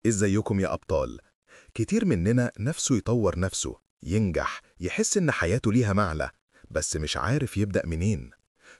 ازيكم يا أبطال؟ كتير مننا نفسه يطور نفسه، ينجح، يحس إن حياته ليها معنى، بس مش عارف يبدأ منين.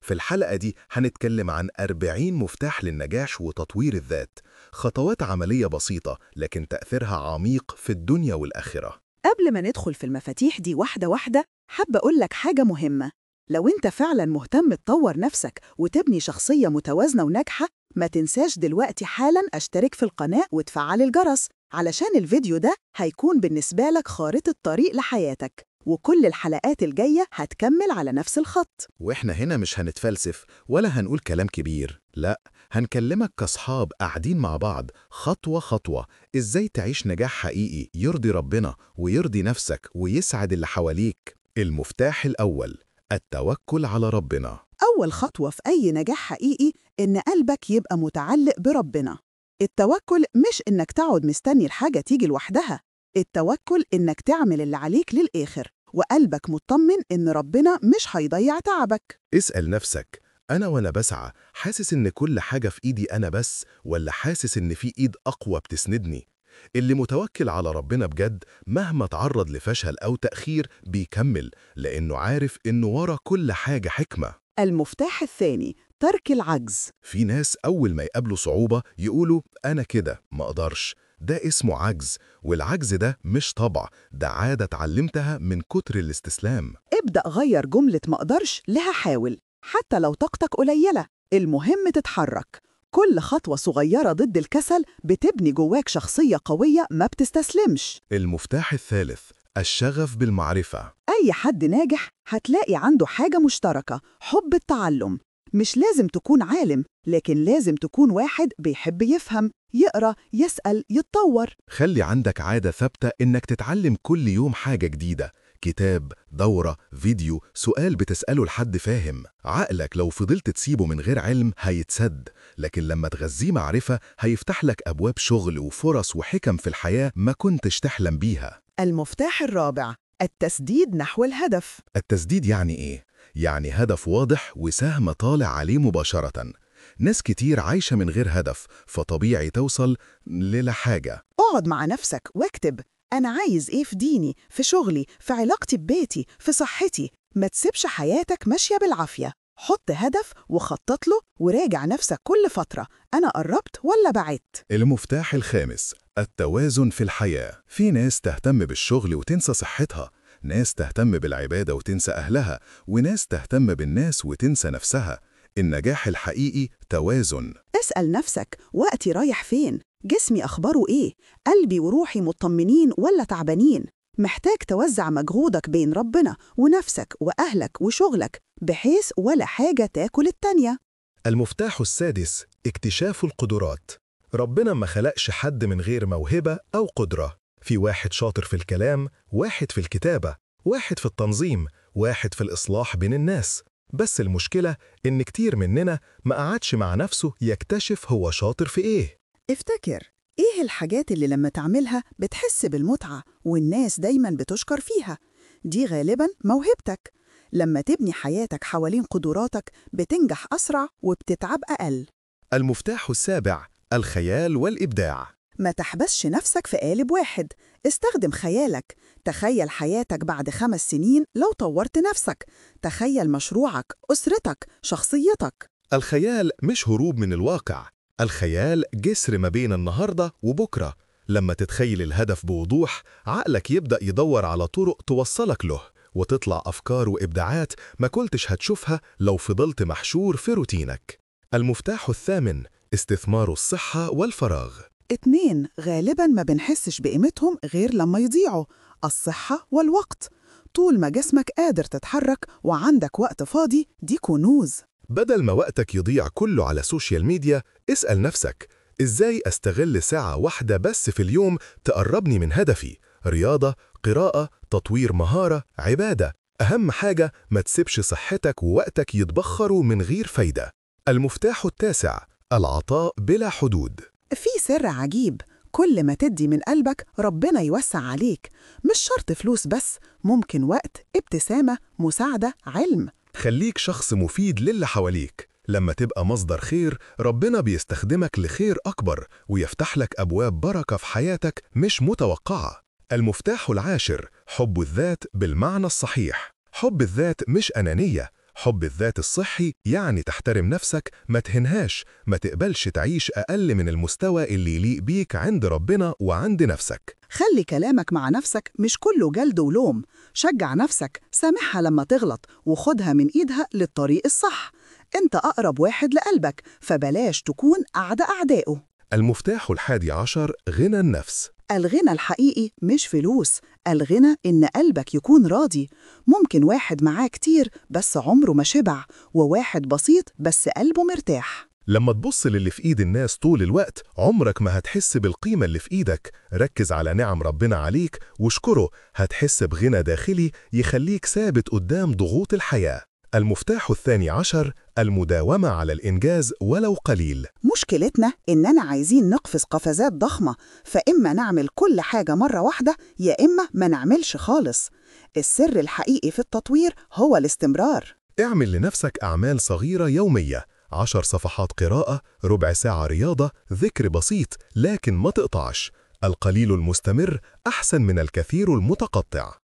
في الحلقة دي هنتكلم عن 40 مفتاح للنجاح وتطوير الذات، خطوات عملية بسيطة لكن تأثيرها عميق في الدنيا والآخرة. قبل ما ندخل في المفاتيح دي واحدة واحدة، حابة أقول لك حاجة مهمة. لو أنت فعلاً مهتم تطور نفسك وتبني شخصية متوازنة وناجحة، ما تنساش دلوقتي حالاً اشترك في القناة وتفعل الجرس، علشان الفيديو ده هيكون بالنسبة لك خارطة طريق لحياتك، وكل الحلقات الجاية هتكمل على نفس الخط. وإحنا هنا مش هنتفلسف ولا هنقول كلام كبير، لأ، هنكلمك كأصحاب قاعدين مع بعض خطوة خطوة، إزاي تعيش نجاح حقيقي يرضي ربنا ويرضي نفسك ويسعد اللي حواليك. المفتاح الأول: التوكل على ربنا. أول خطوة في أي نجاح حقيقي إن قلبك يبقى متعلق بربنا. التوكل مش إنك تقعد مستني الحاجة تيجي لوحدها، التوكل إنك تعمل اللي عليك للآخر وقلبك مطمن إن ربنا مش هيضيع تعبك. اسأل نفسك، أنا وأنا بسعى حاسس إن كل حاجة في إيدي أنا بس، ولا حاسس إن في إيد أقوى بتسندني؟ اللي متوكل على ربنا بجد مهما تعرض لفشل أو تأخير بيكمل، لأنه عارف إنه ورا كل حاجة حكمة. المفتاح الثاني: ترك العجز. في ناس أول ما يقابلوا صعوبة يقولوا أنا كده ما أقدرش، ده اسمه عجز، والعجز ده مش طبع، ده عادة اتعلمتها من كتر الاستسلام. ابدأ غير جملة مقدرش لها حاول، حتى لو طاقتك قليلة، المهم تتحرك. كل خطوة صغيرة ضد الكسل بتبني جواك شخصية قوية ما بتستسلمش. المفتاح الثالث: الشغف بالمعرفة. أي حد ناجح هتلاقي عنده حاجة مشتركة: حب التعلم. مش لازم تكون عالم، لكن لازم تكون واحد بيحب يفهم، يقرأ، يسأل، يتطور. خلي عندك عادة ثابتة إنك تتعلم كل يوم حاجة جديدة، كتاب، دورة، فيديو، سؤال بتسأله لحد فاهم. عقلك لو فضلت تسيبه من غير علم هيتسد، لكن لما تغذيه معرفة هيفتح لك أبواب شغل وفرص وحكم في الحياة ما كنتش تحلم بيها. المفتاح الرابع: التسديد نحو الهدف. التسديد يعني إيه؟ يعني هدف واضح وسهم طالع عليه مباشرة. ناس كتير عايشة من غير هدف، فطبيعي توصل للا حاجة. اقعد مع نفسك واكتب: أنا عايز إيه في ديني، في شغلي، في علاقتي ببيتي، في صحتي. ما تسيبش حياتك ماشية بالعافية. حط هدف وخطط له وراجع نفسك كل فترة: أنا قربت ولا بعدت؟ المفتاح الخامس: التوازن في الحياة. في ناس تهتم بالشغل وتنسى صحتها، ناس تهتم بالعبادة وتنسى أهلها، وناس تهتم بالناس وتنسى نفسها. النجاح الحقيقي توازن. اسأل نفسك: وقتي رايح فين؟ جسمي أخباره إيه؟ قلبي وروحي مطمنين ولا تعبانين؟ محتاج توزع مجهودك بين ربنا ونفسك وأهلك وشغلك، بحيث ولا حاجة تاكل التانية. المفتاح السادس: اكتشاف القدرات. ربنا ما خلقش حد من غير موهبة أو قدرة. في واحد شاطر في الكلام، واحد في الكتابة، واحد في التنظيم، واحد في الإصلاح بين الناس. بس المشكلة إن كتير مننا ما قعدش مع نفسه يكتشف هو شاطر في إيه. افتكر، إيه الحاجات اللي لما تعملها بتحس بالمتعة والناس دايماً بتشكر فيها؟ دي غالباً موهبتك. لما تبني حياتك حوالين قدراتك بتنجح أسرع وبتتعب أقل. المفتاح السابع: الخيال والإبداع. ما تحبسش نفسك في قالب واحد، استخدم خيالك. تخيل حياتك بعد 5 سنين لو طورت نفسك. تخيل مشروعك، أسرتك، شخصيتك. الخيال مش هروب من الواقع، الخيال جسر ما بين النهاردة وبكرة. لما تتخيل الهدف بوضوح، عقلك يبدأ يدور على طرق توصلك له، وتطلع أفكار وإبداعات ما كنتش هتشوفها لو فضلت محشور في روتينك. المفتاح الثامن: استثمار الصحة والفراغ. 2 غالباً ما بنحسش بقيمتهم غير لما يضيعوا: الصحة والوقت. طول ما جسمك قادر تتحرك وعندك وقت فاضي، دي كنوز. بدل ما وقتك يضيع كله على سوشيال ميديا، اسأل نفسك: إزاي أستغل ساعة واحدة بس في اليوم تقربني من هدفي؟ رياضة، قراءة، تطوير مهارة، عبادة. أهم حاجة ما تسيبش صحتك ووقتك يتبخروا من غير فايدة. المفتاح التاسع: العطاء بلا حدود. في سر عجيب: كل ما تدي من قلبك ربنا يوسع عليك. مش شرط فلوس بس، ممكن وقت، ابتسامة، مساعدة، علم. خليك شخص مفيد للي حواليك. لما تبقى مصدر خير، ربنا بيستخدمك لخير أكبر ويفتح لك أبواب بركة في حياتك مش متوقعة. المفتاح العاشر: حب الذات بالمعنى الصحيح. حب الذات مش أنانية. حب الذات الصحي يعني تحترم نفسك، ما تهنهاش، ما تقبلش تعيش أقل من المستوى اللي يليق بيك عند ربنا وعند نفسك. خلي كلامك مع نفسك مش كله جلد ولوم. شجع نفسك، سامحها لما تغلط، وخدها من إيدها للطريق الصح. أنت أقرب واحد لقلبك، فبلاش تكون أعدائه. المفتاح الحادي عشر: غنى النفس. الغنى الحقيقي مش فلوس، الغنى إن قلبك يكون راضي. ممكن واحد معاه كتير بس عمره ما شبع، وواحد بسيط بس قلبه مرتاح. لما تبص للي في إيد الناس طول الوقت، عمرك ما هتحس بالقيمة اللي في إيدك. ركز على نعم ربنا عليك واشكره، هتحس بغنى داخلي يخليك ثابت قدام ضغوط الحياة. المفتاح الثاني عشر: المداومة على الإنجاز ولو قليل. مشكلتنا إننا عايزين نقفز قفزات ضخمة، فإما نعمل كل حاجة مرة واحدة يا إما ما نعملش خالص. السر الحقيقي في التطوير هو الاستمرار. اعمل لنفسك أعمال صغيرة يومية: 10 صفحات قراءة، ربع ساعة رياضة، ذكر بسيط، لكن ما تقطعش. القليل المستمر أحسن من الكثير المتقطع.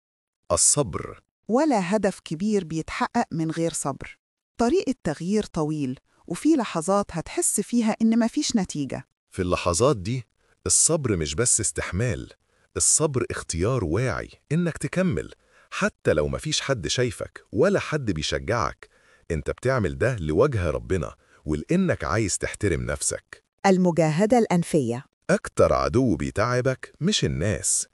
الصبر. ولا هدف كبير بيتحقق من غير صبر. طريق التغيير طويل، وفي لحظات هتحس فيها إن مفيش نتيجة. في اللحظات دي، الصبر مش بس استحمال، الصبر اختيار واعي إنك تكمل حتى لو مفيش حد شايفك ولا حد بيشجعك. انت بتعمل ده لوجه ربنا ولإنك عايز تحترم نفسك. المجاهدة الأنفية. أكتر عدو بيتعبك مش الناس،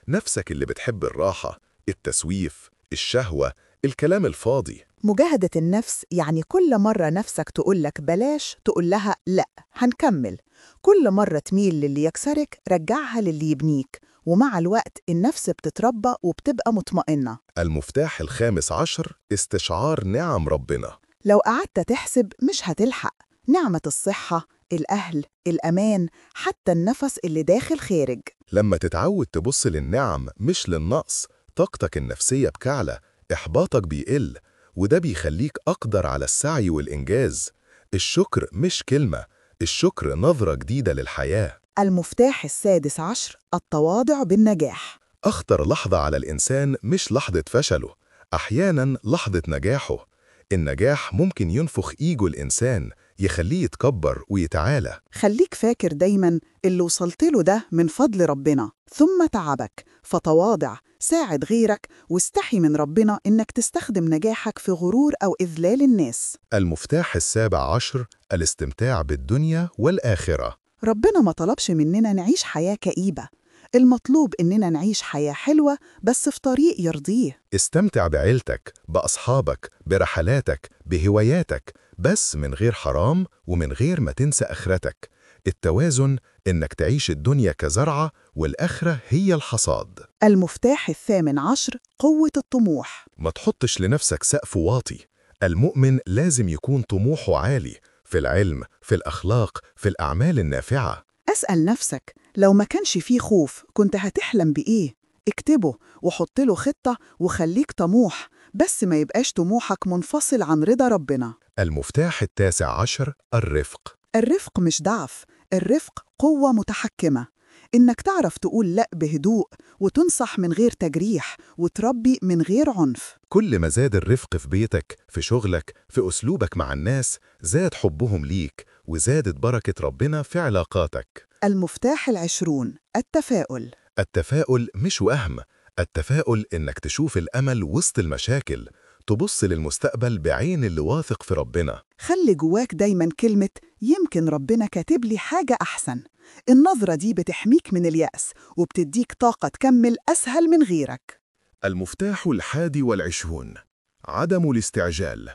نفسك اللي بتحب الراحة، التسويف، الشهوة، الكلام الفاضي. مجاهدة النفس يعني كل مرة نفسك تقولك بلاش تقول لها لأ، هنكمل. كل مرة تميل للي يكسرك رجعها للي يبنيك، ومع الوقت النفس بتتربى وبتبقى مطمئنة. المفتاح الخامس عشر: استشعار نعم ربنا. لو قعدت تحسب مش هتلحق. نعمة الصحة، الأهل، الأمان، حتى النفس اللي داخل خارج. لما تتعود تبص للنعم مش للنقص، طاقتك النفسية بكعلة، إحباطك بيقل، وده بيخليك أقدر على السعي والإنجاز. الشكر مش كلمة، الشكر نظرة جديدة للحياة. المفتاح السادس عشر: التواضع بالنجاح. أخطر لحظة على الإنسان مش لحظة فشله، أحياناً لحظة نجاحه. النجاح ممكن ينفخ إيجو الإنسان، يخليه يتكبر ويتعالى. خليك فاكر دايماً اللي وصلت له ده من فضل ربنا، ثم تعبك، فتواضع، ساعد غيرك، واستحي من ربنا إنك تستخدم نجاحك في غرور أو إذلال الناس. المفتاح السابع عشر: الاستمتاع بالدنيا والآخرة. ربنا ما طلبش مننا نعيش حياة كئيبة، المطلوب إننا نعيش حياة حلوة بس في طريق يرضيه. استمتع بعيلتك، بأصحابك، برحلاتك، بهواياتك، بس من غير حرام ومن غير ما تنسى آخرتك. التوازن إنك تعيش الدنيا كزرعة والآخرة هي الحصاد. المفتاح الثامن عشر: قوة الطموح. ما تحطش لنفسك سقف واطي. المؤمن لازم يكون طموحه عالي في العلم، في الأخلاق، في الأعمال النافعة. أسأل نفسك، لو ما كانش فيه خوف كنت هتحلم بإيه؟ اكتبه وحط له خطة وخليك طموح، بس ما يبقاش طموحك منفصل عن رضا ربنا. المفتاح التاسع عشر: الرفق. الرفق مش ضعف، الرفق قوة متحكمة. إنك تعرف تقول لأ بهدوء، وتنصح من غير تجريح، وتربي من غير عنف. كل ما زاد الرفق في بيتك، في شغلك، في أسلوبك مع الناس، زاد حبهم ليك وزادت بركة ربنا في علاقاتك. المفتاح العشرون: التفاؤل. التفاؤل مش وهم، التفاؤل إنك تشوف الأمل وسط المشاكل، تبص للمستقبل بعين اللي واثق في ربنا. خلي جواك دايما كلمة يمكن ربنا كاتب لي حاجة أحسن. النظرة دي بتحميك من اليأس وبتديك طاقة تكمل أسهل من غيرك. المفتاح الحادي والعشرون: عدم الاستعجال.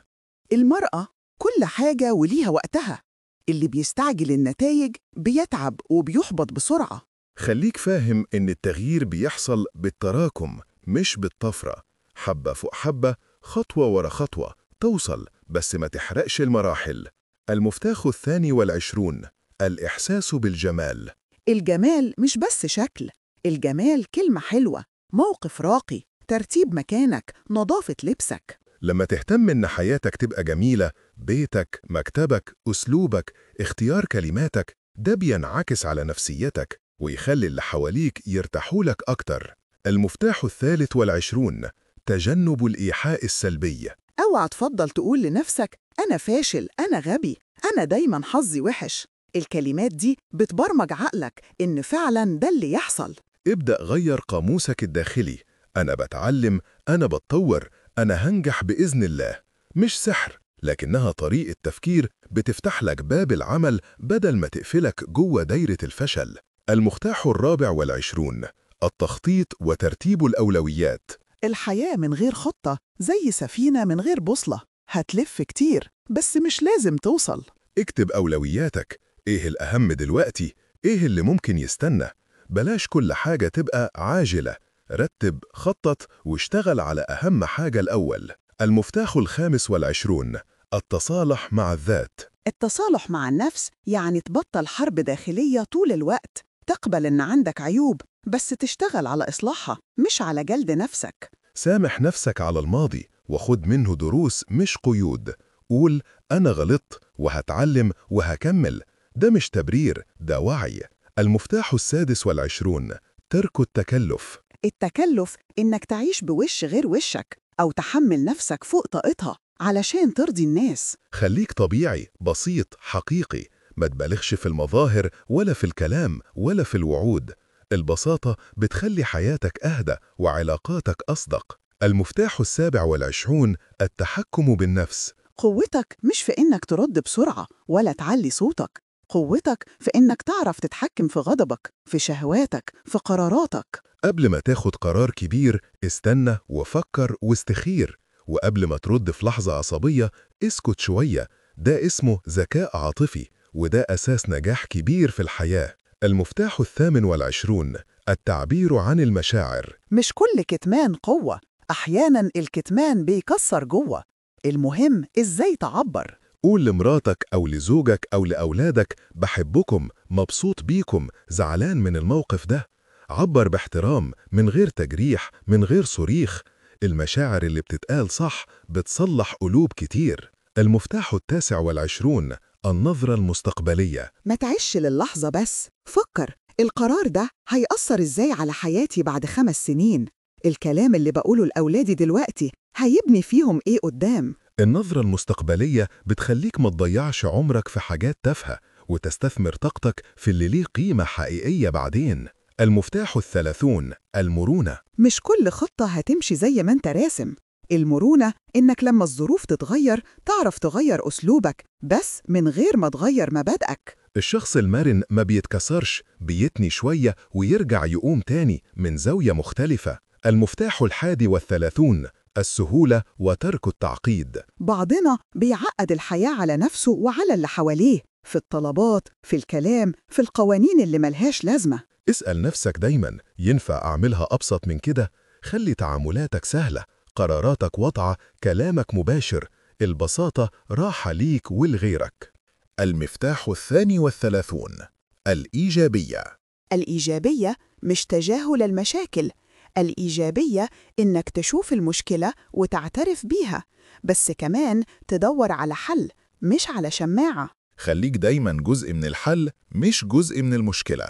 المرأة كل حاجة وليها وقتها، اللي بيستعجل النتائج بيتعب وبيحبط بسرعة. خليك فاهم إن التغيير بيحصل بالتراكم مش بالطفرة، حبة فوق حبة، خطوة ورا خطوة توصل، بس ما تحرقش المراحل. المفتاح الثاني والعشرون: الإحساس بالجمال. الجمال مش بس شكل، الجمال كلمة حلوة، موقف راقي، ترتيب مكانك، نظافة لبسك. لما تهتم إن حياتك تبقى جميلة، بيتك، مكتبك، أسلوبك، اختيار كلماتك، ده بينعكس على نفسيتك ويخلي اللي حواليك يرتاحولك أكتر. المفتاح 23 تجنب الإيحاء السلبي. اوعى تفضل تقول لنفسك أنا فاشل، أنا غبي، أنا دايما حظي وحش. الكلمات دي بتبرمج عقلك إن فعلا ده اللي يحصل. ابدأ غير قاموسك الداخلي. أنا بتعلم، أنا بتطور، أنا هنجح بإذن الله. مش سحر، لكنها طريقة تفكير بتفتح لك باب العمل بدل ما تقفلك جوه دايرة الفشل. المفتاح 24 التخطيط وترتيب الأولويات. الحياة من غير خطة زي سفينة من غير بوصلة، هتلف كتير بس مش لازم توصل. اكتب أولوياتك، إيه الأهم دلوقتي؟ إيه اللي ممكن يستنى؟ بلاش كل حاجة تبقى عاجلة. رتب، خطط، واشتغل على أهم حاجة الأول. المفتاح 25 التصالح مع الذات. التصالح مع النفس يعني تبطل حرب داخلية طول الوقت، تقبل إن عندك عيوب بس تشتغل على إصلاحها مش على جلد نفسك. سامح نفسك على الماضي وخد منه دروس مش قيود. قول أنا غلطت وهتعلم وهكمل. ده مش تبرير، ده وعي. المفتاح 26 ترك التكلف. التكلف إنك تعيش بوش غير وشك أو تحمل نفسك فوق طاقتها علشان ترضي الناس. خليك طبيعي، بسيط، حقيقي. ما تبالغش في المظاهر ولا في الكلام ولا في الوعود. البساطة بتخلي حياتك أهدى وعلاقاتك أصدق. المفتاح 27 التحكم بالنفس. قوتك مش في إنك ترد بسرعة ولا تعلي صوتك، قوتك في إنك تعرف تتحكم في غضبك، في شهواتك، في قراراتك. قبل ما تاخد قرار كبير استنى وفكر واستخير، وقبل ما ترد في لحظة عصبية اسكت شوية. ده اسمه ذكاء عاطفي، وده أساس نجاح كبير في الحياة. المفتاح 28 التعبير عن المشاعر. مش كل كتمان قوة، أحياناً الكتمان بيكسر جوه. المهم إزاي تعبر. قول لمراتك أو لزوجك أو لأولادك بحبكم، مبسوط بيكم، زعلان من الموقف ده. عبر باحترام من غير تجريح، من غير صريخ. المشاعر اللي بتتقال صح بتصلح قلوب كتير. المفتاح 29 النظرة المستقبلية. ما تعيش للحظة بس، فكر القرار ده هيأثر إزاي على حياتي بعد 5 سنين؟ الكلام اللي بقوله لأولادي دلوقتي هيبني فيهم إيه قدام؟ النظرة المستقبلية بتخليك ما تضيعش عمرك في حاجات تافهة وتستثمر طاقتك في اللي ليه قيمة حقيقية بعدين. المفتاح 30 المرونة. مش كل خطة هتمشي زي ما انت راسم. المرونة إنك لما الظروف تتغير تعرف تغير أسلوبك بس من غير ما تغير مبادئك. الشخص المرن ما بيتكسرش، بيتني شوية ويرجع يقوم تاني من زاوية مختلفة. المفتاح 31 السهولة وترك التعقيد. بعضنا بيعقد الحياة على نفسه وعلى اللي حواليه، في الطلبات، في الكلام، في القوانين اللي ملهاش لازمة. اسأل نفسك دايما، ينفع أعملها أبسط من كده؟ خلي تعاملاتك سهلة، قراراتك واضحة، كلامك مباشر. البساطة راحة ليك ولغيرك. المفتاح 32 الإيجابية. الإيجابية مش تجاهل المشاكل، الإيجابية إنك تشوف المشكلة وتعترف بيها، بس كمان تدور على حل مش على شماعة. خليك دايما جزء من الحل مش جزء من المشكلة.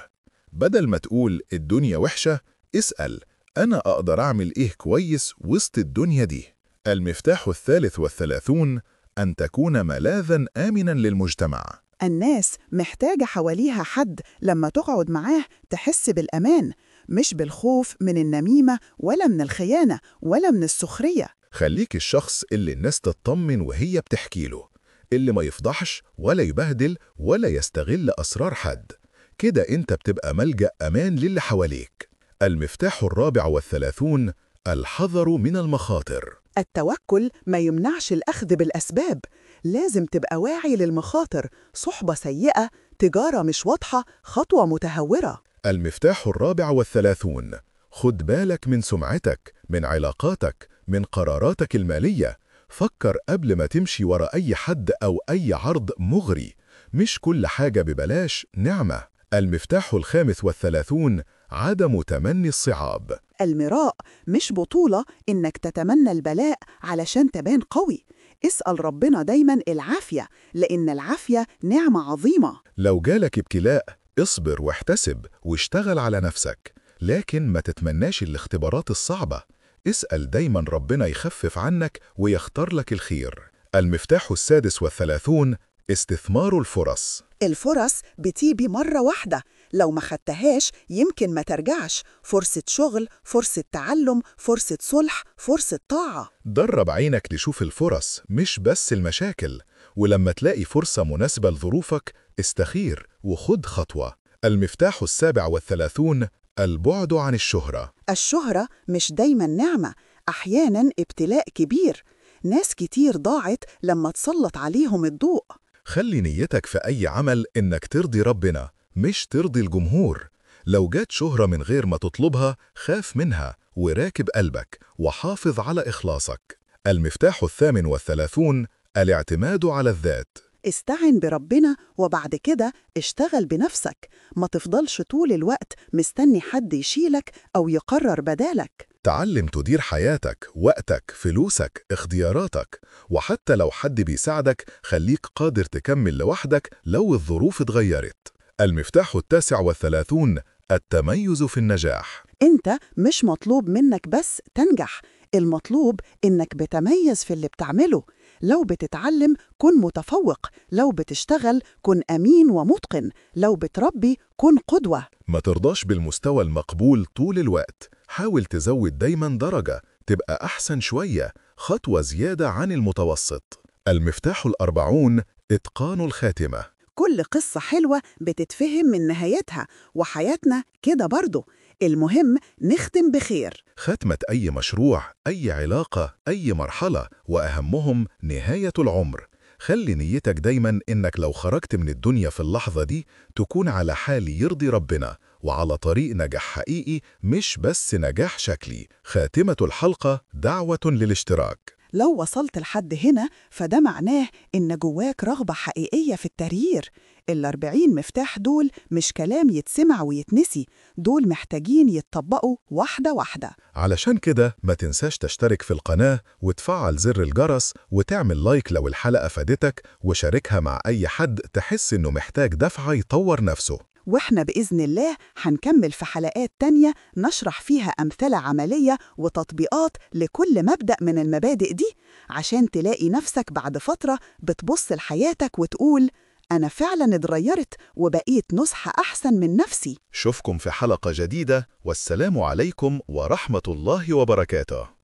بدل ما تقول الدنيا وحشة، اسأل أنا أقدر أعمل إيه كويس وسط الدنيا دي. المفتاح 33 أن تكون ملاذا آمنا للمجتمع. الناس محتاجة حواليها حد لما تقعد معاه تحس بالأمان، مش بالخوف من النميمة ولا من الخيانة ولا من السخرية. خليك الشخص اللي الناس تطمن وهي بتحكي له، اللي ما يفضحش ولا يبهدل ولا يستغل أسرار حد. كده أنت بتبقى ملجأ أمان للي حواليك. المفتاح 34 الحذر من المخاطر. التوكل ما يمنعش الأخذ بالأسباب، لازم تبقى واعي للمخاطر، صحبة سيئة، تجارة مش واضحة، خطوة متهورة. المفتاح 34 خد بالك من سمعتك، من علاقاتك، من قراراتك المالية. فكر قبل ما تمشي ورا أي حد أو أي عرض مغري. مش كل حاجة ببلاش نعمة. المفتاح 35 عدم تمني الصعاب. المراء مش بطولة إنك تتمنى البلاء علشان تبان قوي، اسأل ربنا دايما العافية، لأن العافية نعمة عظيمة. لو جالك ابتلاء اصبر واحتسب واشتغل على نفسك، لكن ما تتمناش الاختبارات الصعبة. اسأل دايما ربنا يخفف عنك ويختار لك الخير. المفتاح 36 استثمار الفرص. الفرص بتيجي مرة واحدة، لو ما خدتهاش يمكن ما ترجعش. فرصة شغل، فرصة تعلم، فرصة صلح، فرصة طاعة. درب عينك تشوف الفرص مش بس المشاكل، ولما تلاقي فرصة مناسبة لظروفك استخير وخد خطوة. المفتاح 37 البعد عن الشهرة. الشهرة مش دايما نعمة، أحيانا ابتلاء كبير. ناس كتير ضاعت لما تسلط عليهم الضوء. خلي نيتك في أي عمل إنك ترضي ربنا مش ترضي الجمهور. لو جات شهرة من غير ما تطلبها خاف منها وراكب قلبك وحافظ على إخلاصك. المفتاح 38 الاعتماد على الذات. استعن بربنا وبعد كده اشتغل بنفسك، ما تفضلش طول الوقت مستني حد يشيلك أو يقرر بدالك. تعلم تدير حياتك، وقتك، فلوسك، اختياراتك، وحتى لو حد بيساعدك خليك قادر تكمل لوحدك لو الظروف اتغيرت. المفتاح 39 التميز في النجاح. انت مش مطلوب منك بس تنجح، المطلوب انك بتميز في اللي بتعمله. لو بتتعلم كن متفوق، لو بتشتغل كن أمين ومتقن، لو بتربي كن قدوة. ما ترضاش بالمستوى المقبول طول الوقت، حاول تزود دايما درجة، تبقى أحسن شوية، خطوة زيادة عن المتوسط. المفتاح 40 إتقان الخاتمة. كل قصة حلوة بتتفهم من نهايتها، وحياتنا كده برضو. المهم نختم بخير. ختمة أي مشروع، أي علاقة، أي مرحلة، وأهمهم نهاية العمر. خلي نيتك دايما إنك لو خرجت من الدنيا في اللحظة دي تكون على حال يرضي ربنا وعلى طريق نجاح حقيقي مش بس نجاح شكلي. خاتمة الحلقة دعوة للاشتراك. لو وصلت لحد هنا فده معناه إن جواك رغبة حقيقية في التغيير. ال40 مفتاح دول مش كلام يتسمع ويتنسي، دول محتاجين يتطبقوا واحدة واحدة. علشان كده ما تنساش تشترك في القناة وتفعل زر الجرس وتعمل لايك لو الحلقة فادتك، وشاركها مع أي حد تحس إنه محتاج دفعة يطور نفسه. وإحنا بإذن الله هنكمل في حلقات تانية نشرح فيها أمثلة عملية وتطبيقات لكل مبدأ من المبادئ دي، عشان تلاقي نفسك بعد فترة بتبص لحياتك وتقول أنا فعلاً اتغيرت وبقيت نسخة أحسن من نفسي. شوفكم في حلقة جديدة، والسلام عليكم ورحمة الله وبركاته.